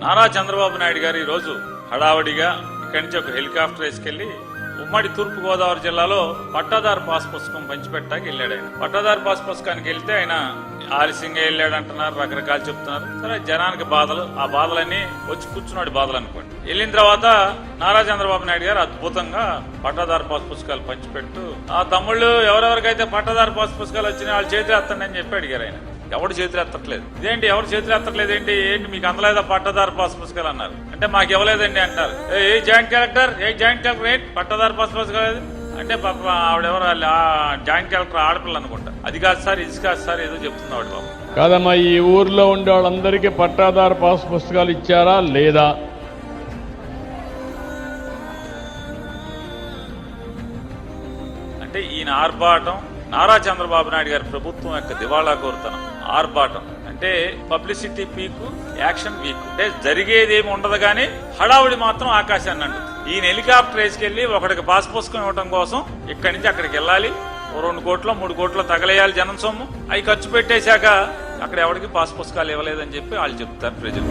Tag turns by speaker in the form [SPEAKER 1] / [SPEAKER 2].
[SPEAKER 1] నారా చంద్రబాబు నాయుడు గారు ఈ రోజు హడావడిగా ఇక్కడి నుంచి ఒక హెలికాప్టర్ వేసుకెళ్లి ఉమ్మడి తూర్పు గోదావరి జిల్లాలో పట్టాదారు పాస్ పుస్తకం పంచిపెట్టడానికి వెళ్ళాడు. ఆయన పట్టాదారు పాస్ పుస్తకానికి వెళ్తే ఆయన ఆలస్యంగా వెళ్ళాడు అంటున్నారు, రకరకాలు చెప్తున్నారు. సరే, జనానికి బాధలు, ఆ బాధలన్నీ వచ్చి కూర్చున్నాడు బాధలు అనుకోండి. వెళ్ళిన తర్వాత నారా చంద్రబాబు నాయుడు గారు అద్భుతంగా పట్టాదారు పాస్ పుస్తకాలు పంచిపెట్టు, ఆ తమ్ముళ్ళు ఎవరెవరికైతే పట్టాదారు పాస్ పుస్తకాలు వచ్చినాయి వాళ్ళు చేతులు ఎత్తండి అని చెప్పి అడిగారు. ఆయన ఎవరు చేతులు ఎత్తట్లేదు. ఇదేంటి ఎవరు చేతులు ఎత్తట్లేదు ఏంటి మీకు అందలేదా పట్టాదారు పాస్ పుస్తకాలు అన్నారు. అంటే మాకు ఇవ్వలేదండి అంటారు. ఏ జాయింట్ కలెక్టర్ ఏంటి పట్టాదారు పాస్ పుస్తకాలు అంటే పాప ఆవిడెవరు జాయింట్ కలెక్టర్ ఆడపిల్ల అనుకుంటా. అది కాదు సార్, ఇది కాదు సార్, ఏదో చెప్తున్నాడు బాబు.
[SPEAKER 2] కాదమ్మా, ఈ ఊర్లో ఉండే వాళ్ళందరికీ పట్టాదారు పాస్ పుస్తకాలు ఇచ్చారా లేదా?
[SPEAKER 1] అంటే ఈయన ఆర్భాటం నారా చంద్రబాబు నాయుడు గారి ప్రభుత్వం యొక్క దివాళా కోరుతనం. ఆర్భాటం అంటే పబ్లిసిటీ పీకు, యాక్షన్ వీక్. అంటే జరిగేది ఏమి ఉండదు కానీ హడావుడి మాత్రం ఆకాశాన్ని అంటుంది. ఈయన హెలికాప్టర్ వేసుకెళ్లి ఒకడికి పాస్ పుస్తకం ఇవ్వడం కోసం ఇక్కడి నుంచి అక్కడికి వెళ్ళాలి. 2 కోట్లు 3 కోట్లు తగలేయాలి జనం సొమ్ము. అవి ఖర్చు పెట్టేశాక అక్కడ ఎవరికి పాస్ పుస్తకాలు ఇవ్వలేదని చెప్పి వాళ్ళు చెప్తారు ప్రజలు.